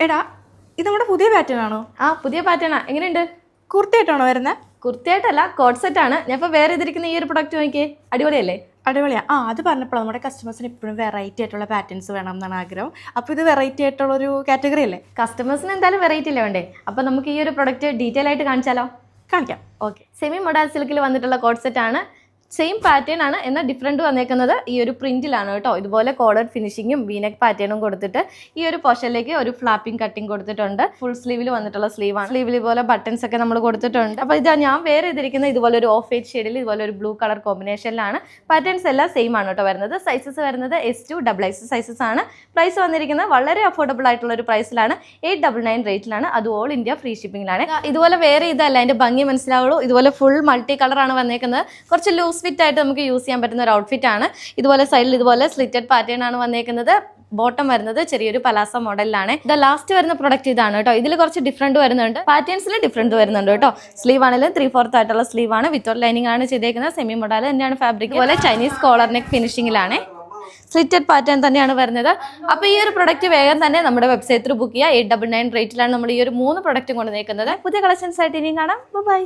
എടാ ഇത് നമ്മുടെ പുതിയ പാറ്റേൺ ആണോ? ആ പുതിയ പാറ്റേണാ. എങ്ങനെയുണ്ട്? കുർത്തിയായിട്ടാണോ വരുന്നത്? കുർത്തിയായിട്ടല്ല, കോഡ് സെറ്റ് ആണ്. ഞാൻ ഇപ്പോൾ വേറെ ഇതിരിക്കുന്ന ഈ ഒരു പ്രൊഡക്റ്റ് നോക്കിയേ, അടിപൊളിയല്ലേ? അടിപൊളിയാ. അത് പറഞ്ഞപ്പോൾ നമ്മുടെ കസ്റ്റമേഴ്സിന് എപ്പോഴും വെറൈറ്റി ആയിട്ടുള്ള പാറ്റേൺസ് വേണം എന്നാണ് ആഗ്രഹം. അപ്പോൾ ഇത് വെറൈറ്റി ആയിട്ടുള്ളൊരു കാറ്റഗറി അല്ലേ? കസ്റ്റമേഴ്സിന് എന്തായാലും വെറൈറ്റി അല്ലേ വേണ്ടേ? അപ്പോൾ നമുക്ക് ഈ ഒരു പ്രൊഡക്റ്റ് ഡീറ്റെയിൽ ആയിട്ട് കാണിച്ചാലോ? കാണിക്കാം. ഓക്കെ. സെമി മൊഡാൽ സിൽക്കിൽ വന്നിട്ടുള്ള കോഡ് സെറ്റ് ആണ്. സെയിം പാറ്റേൺ ആണ്, എന്നാൽ ഡിഫറൻറ്റ് വന്നേക്കുന്നത് ഈ ഒരു പ്രിന്റിലാണ് കേട്ടോ. ഇതുപോലെ കോളർ ഫിനിഷിങ്ങും വീനെക്ക് പാറ്റേണും കൊടുത്തിട്ട് ഈ ഒരു പോർഷനിലേക്ക് ഒരു ഫ്ലാപ്പിംഗ് കട്ടിങ് കൊടുത്തിട്ടുണ്ട്. ഫുൾ സ്ലീവിൽ വന്നിട്ടുള്ള സ്ലീവാണ്. സ്ലീവിൽ ഇതുപോലെ ബട്ടൺസ് ഒക്കെ നമ്മൾ കൊടുത്തിട്ടുണ്ട്. അപ്പോൾ ഇതാ ഞാൻ വേറെ ഇതിരിക്കുന്ന ഇതുപോലെ ഒരു ഓഫ് വൈറ്റ് ഷെയ്ഡിൽ ഇതുപോലെ ഒരു ബ്ലൂ കളർ കോമ്പിനേഷനിലാണ്. പാറ്റേൺസ് എല്ലാം സെയിം ആണ് കേട്ടോ വരുന്നത്. സൈസസ് വരുന്നത് S2 XS സൈസസ് ആണ്. പ്രൈസ് വന്നിരിക്കുന്നത് വളരെ അഫോർഡബിൾ ആയിട്ടുള്ള ഒരു പ്രൈസിലാണ്. 899 റേറ്റിലാണ്. അത് ഓൾ ഇന്ത്യ ഫ്രീ ഷിപ്പിംഗിലാണ്. ഇതുപോലെ വേറെ ഇതല്ല, അതിന്റെ ഭംഗി മനസ്സിലാവുള്ളൂ. ഇതുപോലെ ഫുൾ മൾട്ടി കളറാണ് വന്നേക്കുന്നത്. കുറച്ച് ലൂസ് ഫിറ്റ് ആയിട്ട് നമുക്ക് യൂസ് ചെയ്യാൻ പറ്റുന്ന ഒരു ഔട്ട്ഫിറ്റ് ആണ്. ഇതുപോലെ സൈഡിൽ ഇതുപോലെ സ്ലിറ്റഡ് പാറ്റേൺ ആണ് വന്നേക്കുന്നത്. ബോട്ടം വരുന്നത് ചെറിയൊരു പലാസ മോഡലിലാണ്. ഇത് ലാസ്റ്റ് വരുന്ന പ്രൊഡക്റ്റ് ഇതാണ് കേട്ടോ. ഇതിൽ കുറച്ച് ഡിഫറൻറ്റ് വരുന്നുണ്ട്, പാറ്റേൺസിൽ ഡിഫറൻറ്റ് വരുന്നുണ്ട് കേട്ടോ. സ്ലീവ് ആണെങ്കിലും 3/4 ആയിട്ടുള്ള സ്ലീവ് ആണ്. വിത്തൗട്ട് ലൈനിങ് ആണ് ചെയ്തേക്കുന്നത്. സെമി മോഡൽ തന്നെയാണ് ഫാബ്രിക്. ഇതുപോലെ ചൈനീസ് കോളർ നെക്ക് ഫിനിഷിംഗിലാണ്. സ്ലിറ്റഡ് പാറ്റേൺ തന്നെയാണ് വരുന്നത്. അപ്പോൾ ഈ ഒരു പ്രൊഡക്റ്റ് വേഗം തന്നെ നമ്മുടെ വെബ്സൈറ്റിൽ ബുക്ക് ചെയ്യുക. 899 റേറ്റിലാണ് നമ്മൾ ഈ ഒരു 3 പ്രൊഡക്റ്റും കൊണ്ടുവന്നേക്കുന്നത്. പുതിയ കളക്ഷൻസ് ആയിട്ട് ഇനിയും കാണാം. ബൈ.